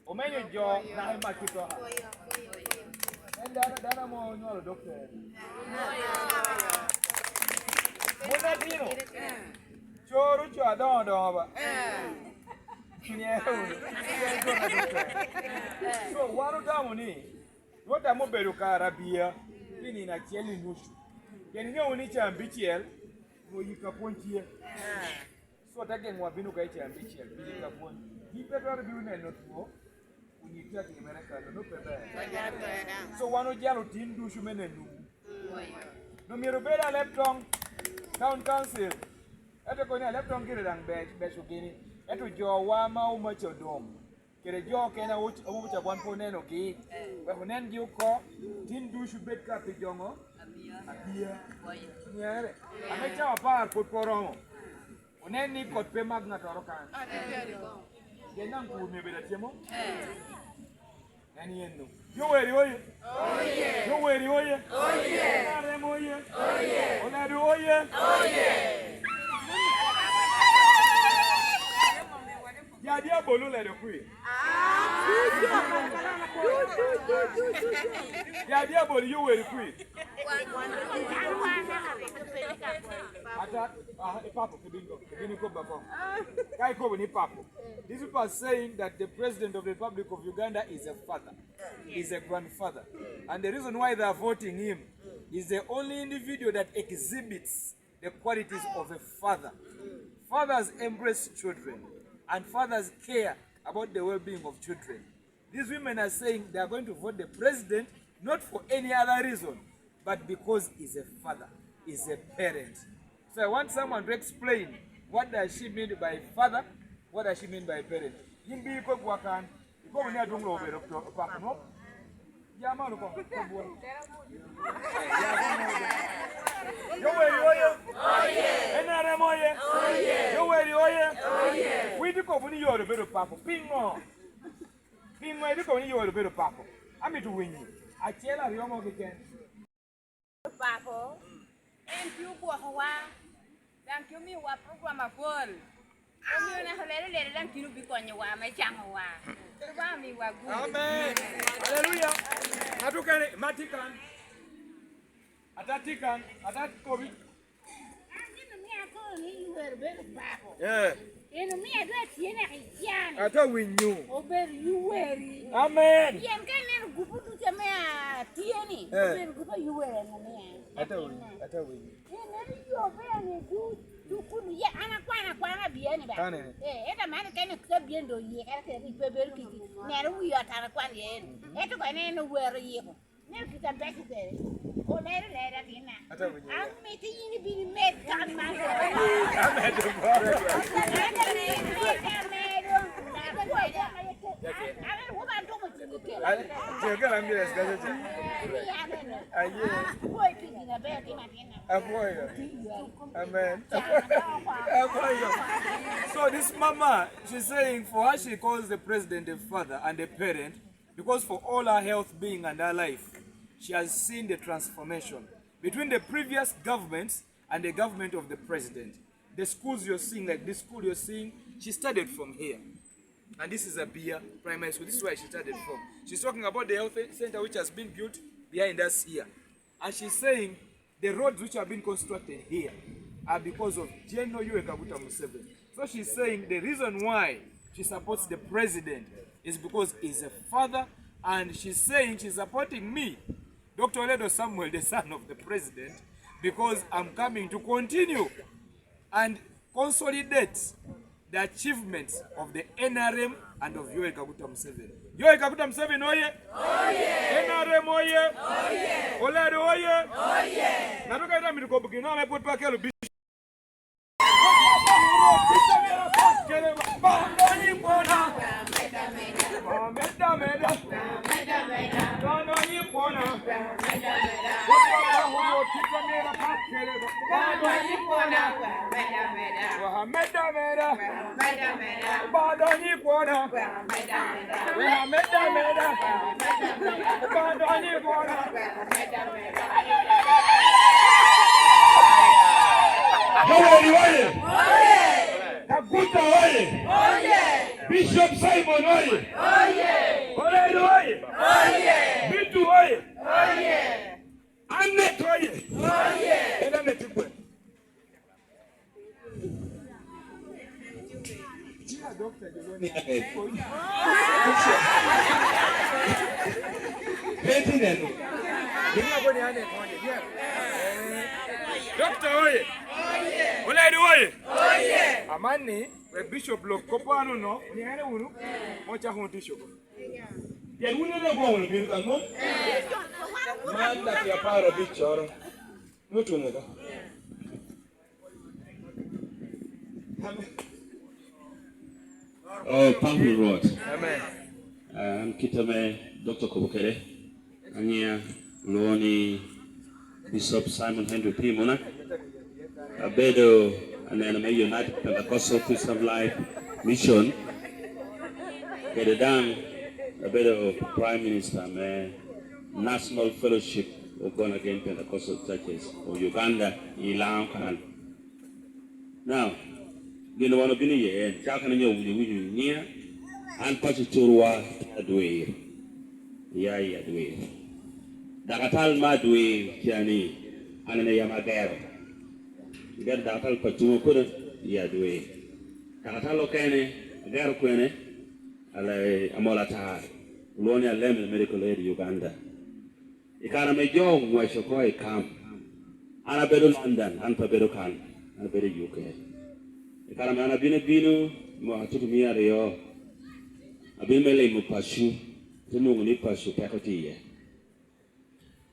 Omenye jo na hema kito. Dana mo nyoro doctor. Mona dino. Choru cho do ba. So waru damu ni. Wota mo beru ka Arabia. Ini na chieli nushu. Yeni nyo ni cha ambichiel. Mo yika ponchie. So take ngwa binu ka cha ambichiel. Yika ponchie. Hipeto biru na notwo. Unitia ki America no pebe. So wano jalo tin du shumene nu. No mirubeda leptong town council. Eto ko ni leptong kire dang be shugini. Eto jo wa ma o ma chodom. Kire jo kena o cha kwan po neno ki. Ba honen gi ko tin du shubet ka pe jongo. Abia. Nyere. Amecha pa ko koromo. Onen ni ko pe magna torokan. Yenang ku me bela tiemo? Nani yenu? Yo weri oye? Oye. Yo weri oye? Oye. Naremo oye? Oye. Oledo oye? Oye. Ya dia bolu ledo kui. Ya dia bolu yo weri kui. These people are saying that the president of the Republic of Uganda is a father, is a grandfather. And the reason why they are voting him is the only individual that exhibits the qualities of a father. Fathers embrace children, and fathers care about the well-being of children. These women are saying they are going to vote the president not for any other reason, but because he's a father, he's a parent. So I want someone to explain what does she mean by father, what does she mean by parent. Yimbi ko kwakan, ko mnya dunglo be doctor pa no. Ya ma ko bo. Yo weri oye. Oye. Enare moye. Oye. Yo weri oye. Oye. We do ko buni yo be do papa. Pingo. Pingo do ko ni yo be do papa. Ami to win you. A chela riomo ke ken. Papa. En piu bo hawa. Dan kiu mi wa program afol. Omi na halele dan kiu bi konye wa ma chango wa. Ba mi wa gu. Amen. Hallelujah. Natukane matikan. Atatikan, atikobi. Yeah. Ata winyu. Ober you weary. Amen. Yen kan gupu tu chama tieni. Ober gupu you weary na me. Ata winyu. Yen yo be ni du kunu ye ana kwana bieni ba. Eta mane kan ko biendo ye ka ke beber ki. Ne ru yo tara kwan ye. Eta ko ne no weary ye ko. Ne kita back there. O lere dina. Am meti yini bi met kan ma. Amen. So this mama, she's saying for her she calls the president a father and a parent because for all her health being and her life, she has seen the transformation between the previous governments and the government of the president. The schools you're seeing, like this school you're seeing, she started from here. And this is a Bia primary school. This is where she started from. She's talking about the health center which has been built behind us here. And she's saying the roads which have been constructed here are because of General Museven. So she's saying the reason why she supports the president is because he's a father, and she's saying she's supporting me, Dr. Oledo Samuel, the son of the president, because I'm coming to continue and consolidate the achievements of the NRM and of Museven. Museven, oye! Oye! NRM, oye! Oye! Oledo, oye! Oye! Natoka ita milikobuki, no, I put back a bishop. Bishop Simon, oye! Doctor oye. Oledo oye. Amani we bishop lo kopano no ni ene unu mocha ho bishop. Ya unu ne go unu bi kan mo. Man da ya paro bichoro. Mutu ne da. Oh, Pampu Road. Amen. Kitame Dr. Kobukere. Anya Luoni Bishop Simon Henry P. Mona. Abedo and then a United Pentecostal Christian Life Mission. Get it done. Abedo Prime Minister, National Fellowship of Born Again Pentecostal Churches of Uganda, Lango. Now, you know, one of the talking in your near and Pachiturwa Adway. Ya Adway. Dakatal Madway, Kiani, and Yamagero. You get Dakal Patu Kuda, Yadway. Dakatalo Kene, Garo Quene, Amolata, Lonia Lemon Medical Aid Uganda. Economy Joe, where Shokoi come. Anabedo London, and Pabedo Khan, and Bedo UK. Economy Anabino, Matutumia Rio. Abimele Mupashu, Tununi Pashu Pekoti.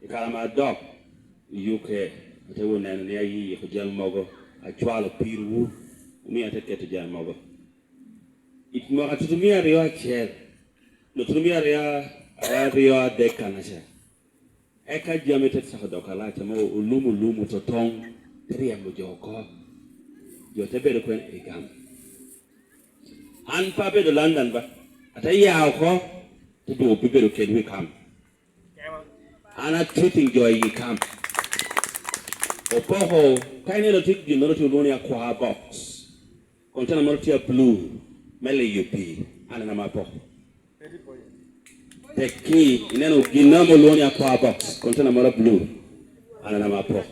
Economy Dog, UK. Ate wona ne ayi ko jam mogo a chwalo piru mi ate keto jam mogo it mo atu mi ari o cher no tu mi ari a de kanasha e ka jamete sa do kala ta mo lumu to tong triam mo joko yo te bere ko e gam an pa be de London ba ata ya ko to do be bere ke we come ana treating joy you come Opoho, kind of take the North Ulonia Qua box. Contain a Mortia blue, Melly UP, and an Amapo. The key in an Ginamolonia Qua box, contain a Mora blue, and an Amapo.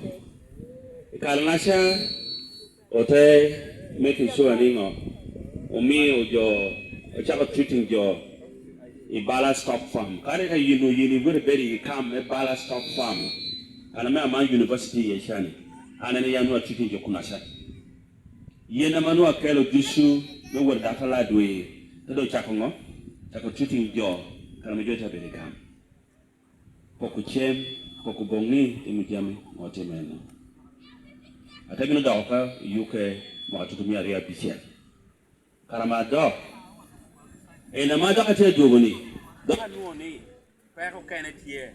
Karanasha, Ote, making sure an ingo, or me or your child treating your Ibala stock farm. Karaka, you know, you very very come a Bala stock farm. And I'm a man university Yashani, and then I'm not treating your Kunasha. Yenamanu Kelo Dishu, no word that allowed way, the do Chakongo, Taco treating your Karamajota Belicam. Pokuchem, Pokubongi, Imujami, or Timena. I take no daughter, UK, Matutumia Ria Bishia. Karamado. And a mother at a Dugoni. Don't know me, Paro Canet here.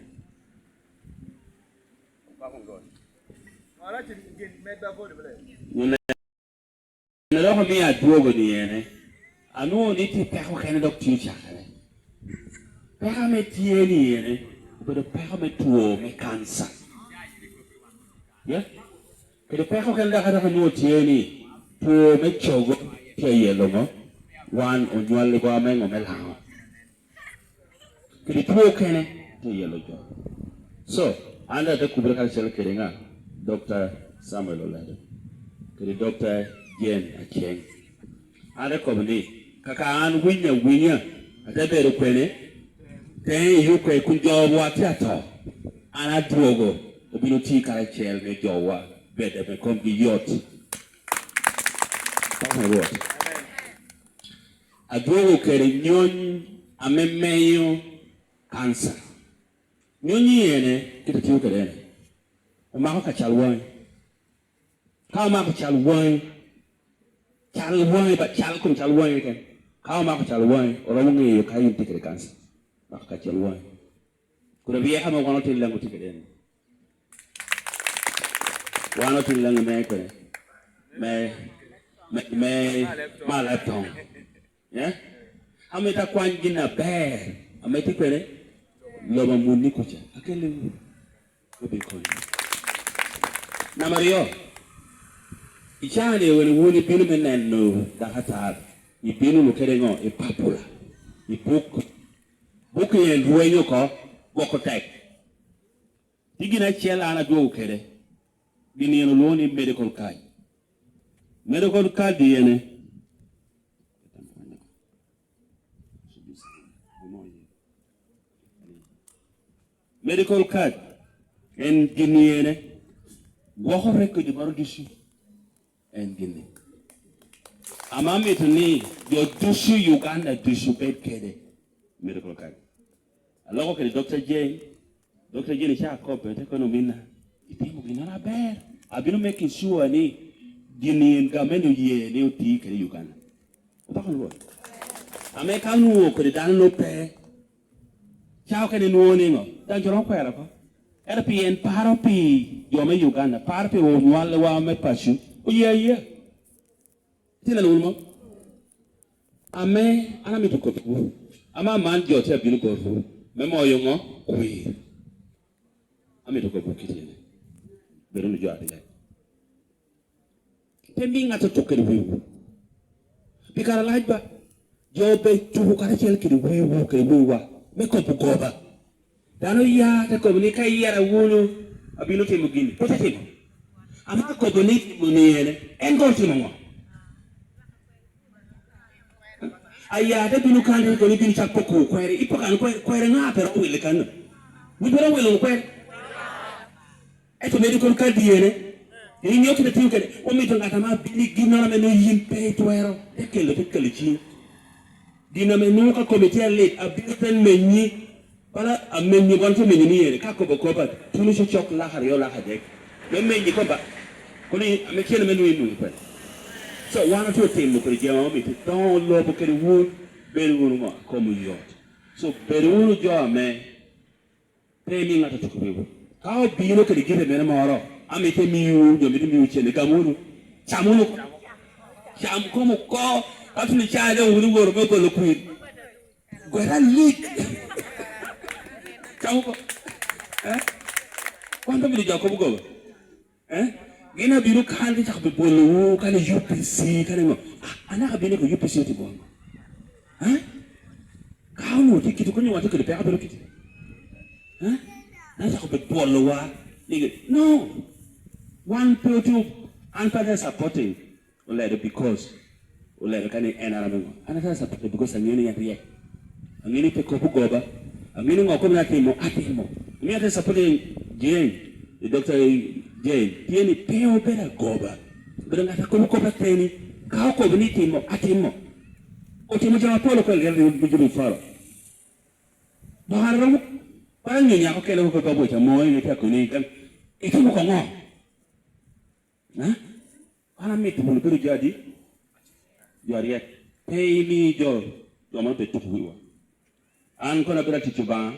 Nero mi a duogo ni ene. Anu ni ti peko kene dok teacher kene. Peka me tie ni ene. Pero peka me tuo me cancer. Yeah? Pero peko kene da kada kanu tie ni. Tuo me chogo tie yelo mo. Wan onywal libo amengo me lango. Kiri tuo kene tie yelo jo. So, under the Kubraka Shell Keringa, Dr. Samuel Oledo, Dr. Jen Acheng, and the company, Kakaan winner, at the better penny, then you could job what theatre, and I drogo, the beauty carachel, make your work better become the yacht. A drogo carrying yon, a memayo cancer. Nyonyi ene kita tiuka dene. Umako kachalwai. Kau mako chalwai. Chalwai ba chalkum chalwai kan. Kau mako chalwai orang ngi kayu tikere kansa. Mako kachalwai. Kuna biya kama wano tilangu tikere dene. Wano tilangu me kone. Me malatong. Yeah? Ameta kwanjina bear. Ameti kwene. Loba muni kucha akele ubikoni na Mario ichane woni woni binu menenno da hatar ibinu lukerengo e papula ibuku yen duwenyo ko boko tek digina chela ana do kere bini eno loni medical card di ene medical card en Guinean waxo rek di baro dusu en Guinea amami to ni yo dusu Uganda dusu bed kede medical card aloko ke Dr. Jane sha compete economy na itimo gina ber abino making sure ni Guinean government ye ni oti ke Uganda utakon America nu ko dan no pe chao ke ni nuoni ngo dan joro kwera ko era pien paro pi yo me Uganda paro pi o nwale wa me pashu o ye tila no mo ame ana mi to ko ama man jo te bi no ko fu me mo yo ngo kwi ame to ko bu kitene beru no jo ade tembi ngata to ke wi bikara lajba jobe tuhu kara chel kiri wewa me ko bugoba dano ya ta ko ni kai yara wulu abino te mugini pota te ama ko boni munene engo te mo aya da binu kan ko ni bin chakko ko kwere ipokan kwere nga pero wile kan ni pero wile kwere eto medical card yene ni nyoki de tiuke o mi tonga tama bili ginona me no yimpe toero e kele chi dina me nuka committee late abiten menyi para amenyi wanto menyi ni yere ka ko ba tunu so chok la har yo la hade me menyi ko ba ko ni me kele me nu ko so wana to tem ko je mi to don lo bo kele wu be wu no ko mu yo so be wu jo me pe mi ngata to ko be ka o bi no kele gire me na maro amete miu jo mi chene kamunu chamunu cham como ko atuni chaje uri woro me ko lo kuin gwera lik chamuko kwando mi jakob go gina biru kandi chakbe bolu kana UPC kana mo ana ka bine ko UPC ti bongo kaunu ti kitu kunyo watu kile peka kiti na chakbe bolu wa no one people another supporting Oledo because Oledo can enaramo another supporting because angini ya rie angini pe ko goba angini ngoko na timo atimo mi ate supporting Jane Dr. Jane tieni peo bera goba bera ngata ko ba teni ka ko ni timo atimo o timo jama polo ko ngel bujubi faro baharo pa nya ko kele ko bo cha mo ni ta ko ni kan itimo ko ngo ana metti mo beru jadi yet pay me jo ma be tukuwa an ko na bera tikuba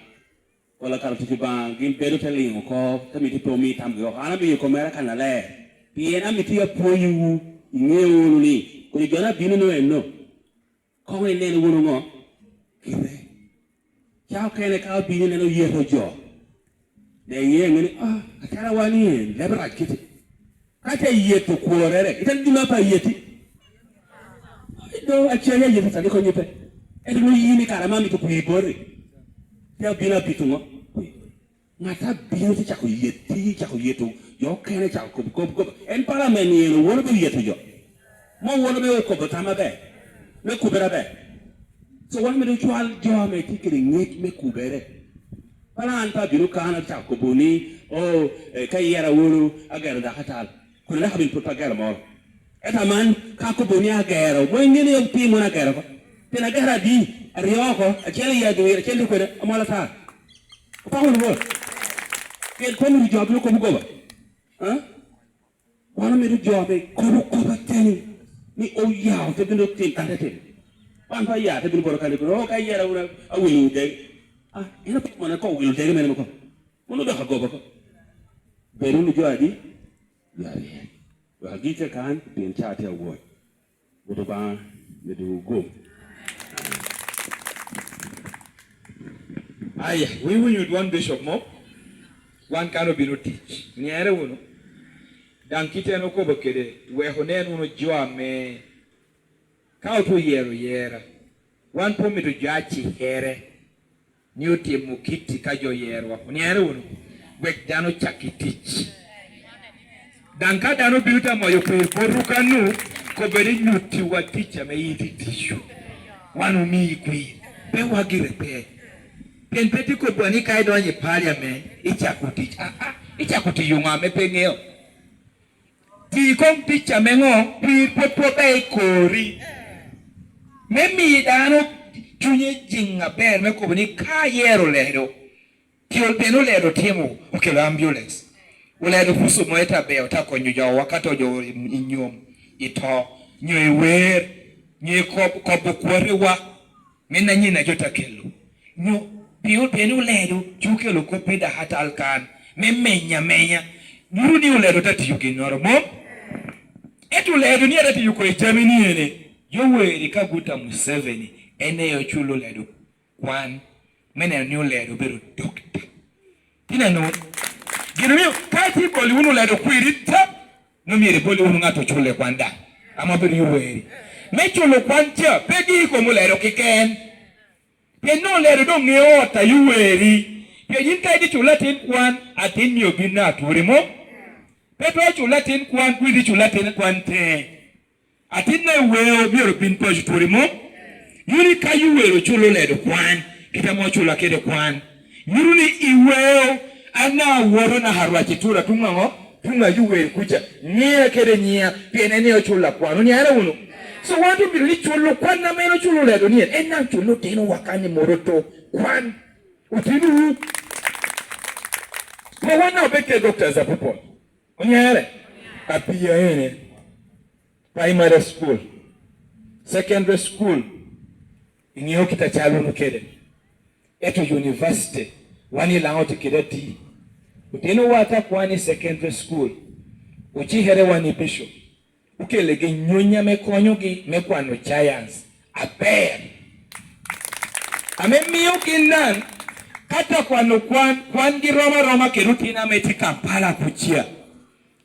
wala kar tikuba gin beru tali ko tamiti to mi tam go ana bi ko mera kana le piena mi tiya poyu ngewu ni ko jona binu no enno ko ne ne wono ngo kire chao kene ka binu ne no yeto jo de ye ngani akara wani le bra kiti kata yeto kuorere itan dima pa yeti do achaya yeti tali ko nyepe edo no yini kara mami to kuibore ya bina bitungo ngata bino ti chako yeto yo kene chako ko en parliament ni no wono be yeto jo mo wono be ko botama be me kubera be so wono me do chwal jo me tikiri ngit me kubere para anta bino kana chako boni kayera wono agara da hatal kuna habin propaganda mo eta man ka ko boni agero mo ngene yo pi mo na agero ko tena gara di ariyo ko akele ya do yere kende ko de amala ta ko pa mo ke ko mi job ko bugo ba wana mi job ko ba tani ni o ya te bindo tin ta te pan pa ya te bindo boro kale ko ka yera wona awilu de ina ko na ko wilu de me ko mo do ka go ba ko beru ni joadi yari wa gite kan bin chate award wodo ba me do go aya we would one bishop mo one cannot be no teach ni ere wono dan kite no ko bakede we honen no joa me ka to yera one po me to jachi here ni oti mukiti ka jo yero ni ere wono we dano chakitich danka dano biuta moyo pe porukanu ko beri nyuti wa ticha me yiti tishu wanu mi kwi pe wagire pe pen peti ko boni kai do ni parliament ichakuti yunga me pengeo ti kom picha mengo pi po pe kori memi dano tunye jinga ber me ko boni ka yero ledo tiol peno ledo timo okelo ambulance uledo fuso moeta be utakonyo jo wakato jo inyom ito nyewer nye ko kwariwa mena nyina jota kelo nyo piol peno ledo chukelo ko peda hatal kan menya nuruni uledo tati yuki normo etu ledo ni tati yuko itamini ene yoweri kaguta Museven ene yo chulo ledo kwan mena ni uledo bero doctor tina no girumio kati boli unu ledo kwirita no miere boli unu ngato chule kwanda ama bero yoweri mechulo kwanja pegi ko muledo kiken peno ledo do ngeota yoweri pegi kaidi chulatin kwan atin yo bina turimo peto chulatin kwan kwidi chulatin kwan te atin na weo biro bin poj turimo yuri kayuwero chulo ledo kwan kitamo chula kede kwan yuruni iweo ana woro na harwa chitura tunga yuwero kucha nia kede nia pienene chula kwan ni ara uno so wantu bili chulo kwan na meno chulo ledo ni ena chulo teno wakani moroto kwan utinu kwa wana obeke doctors za popo onyere apia ene primary school secondary school inyo kitachalo nukede eto university wani lango tikidati uteno wata kwani secondary school uchihere wani bishop ukelege nyonya mekonyogi mekwano giants aper amemiyo kinan kata kwano kwan gi roma kerutina meti Kampala kuchia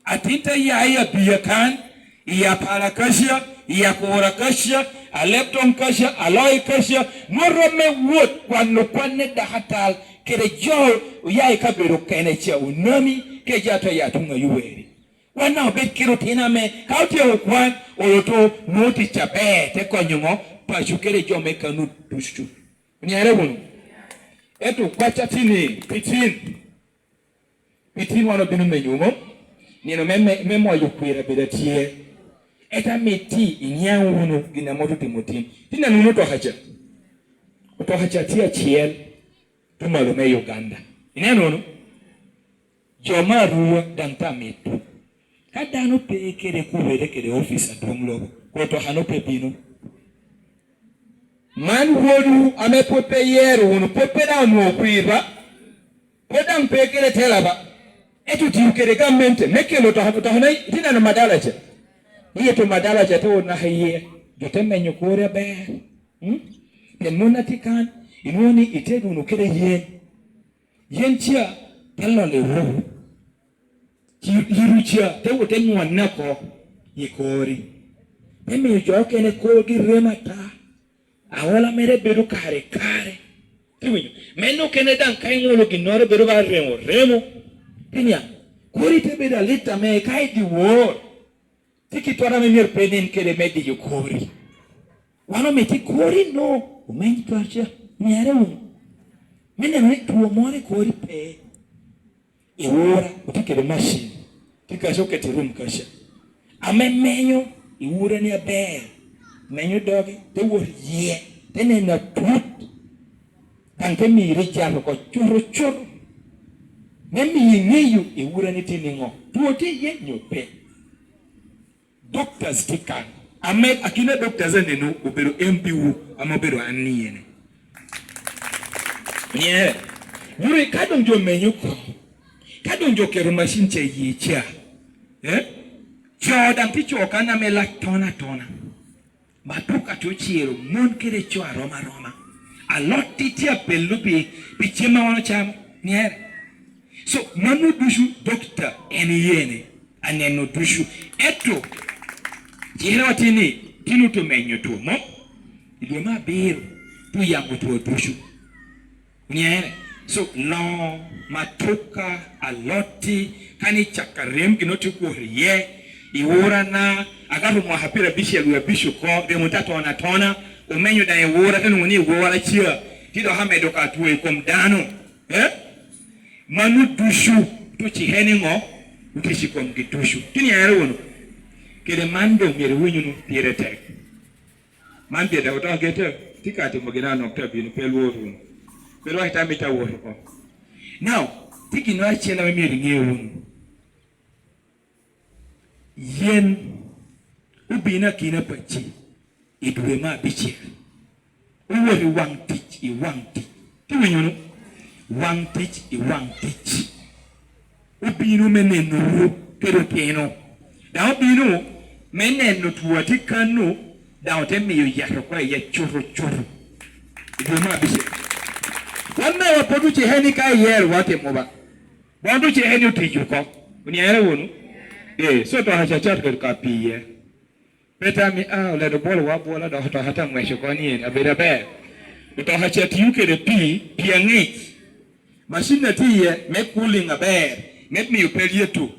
atinta ya biya kan ya para kasha ya kora kasha alepton kasha aloi kasha morome wot kwano kwanne da hatal kere jo ya kabero kene cha unami ke jato ya tunga yuweri wana obet kerutina me kauti okwan oloto noti chabe te konyungo pachukere jo mekanu dustu ni arebunu eto kwacha tini pitin wano binu menyumo nino memo yukwira bedatie eta meti inyanguno gina moto timotin tina nuno to hacha tia chiel tumalume Uganda ineno joma ruwa danta metu kada no pekere kuwere kere officer domlo ko to hano pepino man wodu ame pope yeru unu pope da no kwira podam pekere telaba etu tiukere government mekelo to hana tina na madalaje hiyo to madalaje to na haye jotembe nyukore be nuna tikan inoni itedu no kere yen chia tello le wo yiruchia tewo tenwa nako yikori mimi joke ne ko giremata awala mere beru kare tiwinyo meno kene dan kai ngolo ginore beru ba remo tinya kori te beda lita me kai di wo tiki tora me mer pedin kele medi yukori wano meti kori no umenyi twacha nyare mene me tuo more kori pe iwura utikere machine tikashoke tirum kasha menyo iwura ni abe menyo dogi te wor ye tene na tut tanke mi richalo ko churu memi ngeyu iwura ni tiningo tuote ye nyope doctors tikan akina doctors nenu obero MPU amobero aniene nye yure kadon jo menyo ko kadon jo kero machine che yicha chodan ti chokana me la tona matuka to chiero mon kere cho aroma aloti ti apelubi pichema wana cham niere so manu dushu doctor eniene aneno dushu eto jira watini tinu to menyo to mo idwe ma biro tu yangu to dushu niere so no matuka aloti kani chakarem kinoti kuhriye iwura na agaru mwahapira bishi ya bishu ko de mutatu wanatona Umenyo da wora tanu ni wora chia. Tido hamedo ka tuwe kom dano. Manu dushu tuchi heningo utishi kom gitushu. Tini yaro wono. Kede mando mere winyunu tirete. Mande da uta gete tikati mogena nokta binu pelu wono. Pelu hita mita wono. Now, tiki no achela mere nge wono. Yen ubina kina pachi idwe ma bichi uwe wang teach I wang teach tiwe nyono wang teach I wang teach ubinu meneno kero pieno da ubinu meneno tuwati kanu da otemi yaro kwa ya churu idwe ma bichi wana wapodu cheheni ka yer wate moba wandu cheheni utijuko uniere wonu so to hachachat ka piye Beta mi le do bol wa bola do to hata mwesho koni en abeda be to hachat yuke de pi angich machine ti ye me cooling aber met mi upelie tu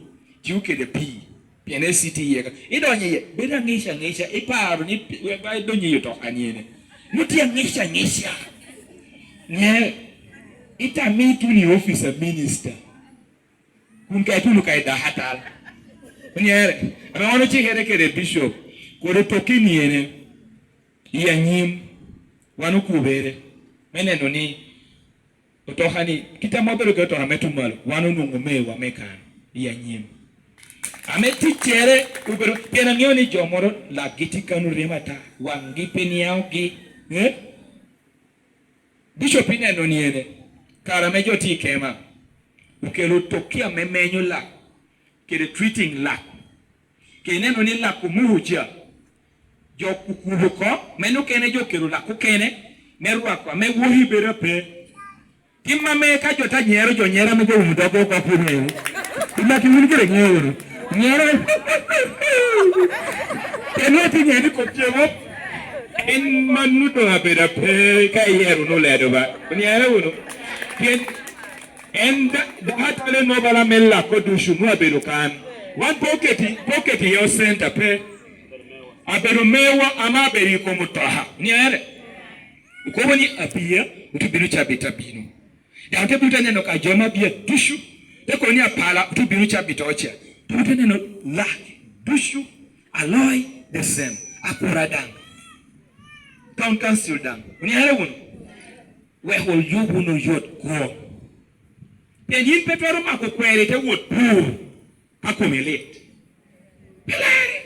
yuke de pi ene city ye idonye ye beda ngisha iparo ni ba donye to aniene muti ngisha nye ita mi tu ni officer minister kunka tu lukaida hatal niere anaona chi here kere bishop kore tokini ene ya nyim wanu kubere meneno ni otohani kitamabero keto ametumalo wanu nungume wa mekan ya nyim ametichere ubero pena nioni jomoro la gitikanu remata wangipe niaugi bishop ineno ni ene kara mejo tikema ukelo tokia memenyo la kere treating la kene no ni la kumuhuja jo kukubuko menu kene jo kero la kukene merwa kwa me wohi berepe timma me ka jo ta nyero jo nyera me go mudogo ko pune ila ki wuri kere nyero kene ti nyeri ko tiemo en manudo abera pe ka yero no ledo ba nyero wono ken and the hatale no bala mella ko dushu no abero kan one pocket yo center pe abero mewa ama beri ko mutaha ni ere ko woni apia utubinu cha bitabinu ya te butane no ka joma bia dushu te ko ni apala utubinu cha bitocha butane no la dushu alloy the same akuradang town council dang ni ere won we hol yubu no yot ko yin petero mako kwere te wot pur akomelet pelare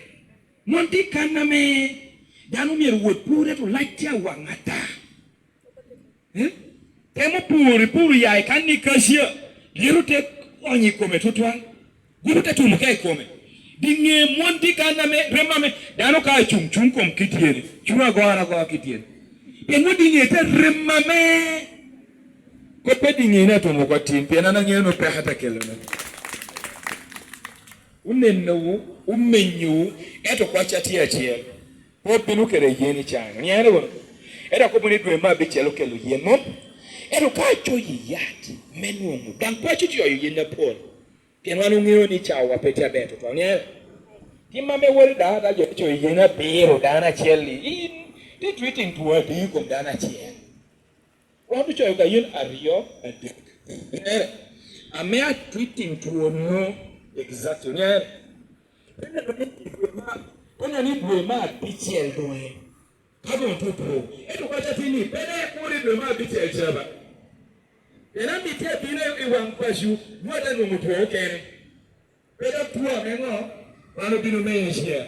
monti kaname danu mier wot pur to latia wangata temo pur ya kanni kashia girute onyi kome totwa girute tumuke kome dinge monti kaname remame danu ka chung kom kitiene chura goara go kitiene enu dinge te remame ko pedi ngina to mo kwatin pena na ngeno pe hata kelona unenno umenyu eto kwa chati ya chiel po pinu kere yeni chana nyare won era ko boni dwe ma be chelo kelo yeno eto ka cho yiyati menu mu dan kwa chi yo yenda pon pena no ngiro ni chawa pete abeto to nyare timma me wori da jo cho yena biro dana cheli in treating to a be kom dana chiel Watu choyo ka yun ariyo adik. Amea treating to no exactly. Pena ni dwema bichel doe. Kabo mtupo. Eto kwa chatini. Pena kuri dwema bichel chaba. Pena bitia pina iwankwashu. Mwada numutuwa okene. Pena tuwa mengo. Wano binu menshia.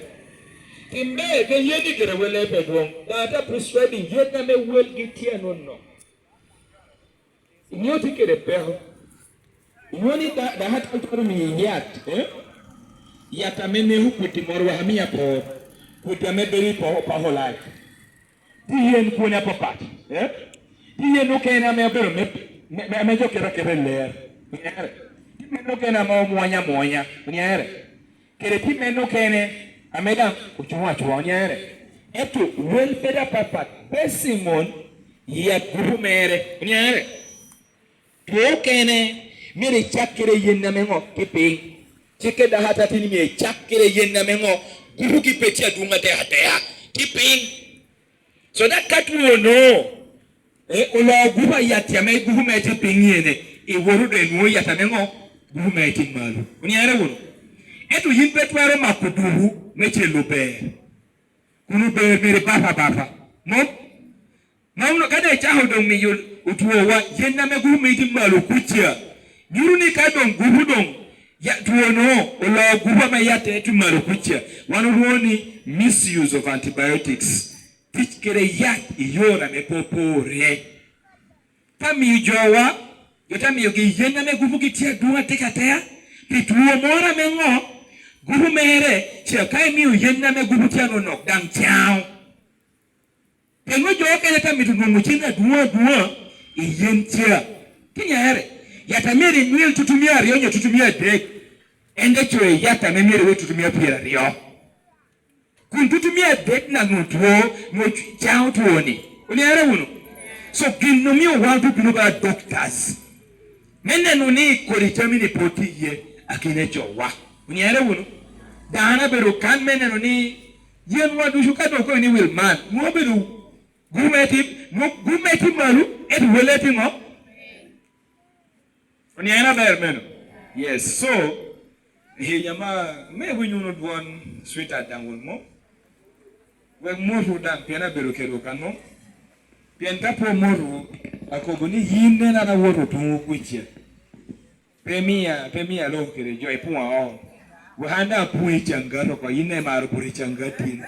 Timbe ke yedi kere wele pedwong. Data prescribing yedna me wel gitia no. Nyoti kere peho. Nyoni da hata utoro mi yat. Yata mene hukuti morwa hamia po. Kuta meberi po paholai. Tiyen kunya po pati. Tiyen ukena mebero mejo kera kere ler. Tiyen ukena mo mwanya. Nyere. Kere tiyen ukene ameda kuchua nyere. Eto welfare papa. Besimon ya kurumere. Nyere. Kene mere chakere yenna mengo kepeng cheke da hata tini me chakere yenna mengo guruki petia dunga te hata ya kepeng So that cat will know. Ulo guba yatiame gubu meti pingiene. Iworu de nuo yatamengo gubu meti malu. Uniere wono. Etu yimpetwaro makuduhu meche lobe. Kunu be mere baba. Mom no kada chaho dong mi yul utuwa yenna me gubu meti malu kuchia. Yuruni kadong gubu dong ya tuono ulo guba me yate etu malu kuchia. Wanuruoni misuse of antibiotics. Teach kere yak iyora me popore. Tami jowa, yotami yogi yenna me gubu kitia duwa tekatea. Pituo mora me ngo, gubu mere, chia kai miu yenna me gubu tia no nok dang chao. Pengo jowa kene tami tunungu china duwa, iyen tia. Kinya ere, yatamiri mwil tutumia rionyo tutumia dek. Ende choe yatamiri we tutumia pira rio. Kuntutumia dek na ngutuo, chao tuoni. Uniere uno. So ginomio wantu pinuba doctors. Mene nuni koritamini poti ye akine jowa. Uniere uno. Dana beru kan mene nuni yen wadu shukato ko ni wilman. Mo beru gumeti malu et weleti ngo. Uniere beru meno. Yes, so he yama me winyuno duan sweeter than mo. We moru dan piana beru kero kano. Pianta po moru akogoni yinde na woru tungu kuchia. Pemia lo kere joy puwa o. Wahanda puwi changaro kwa yine maru puri changatin.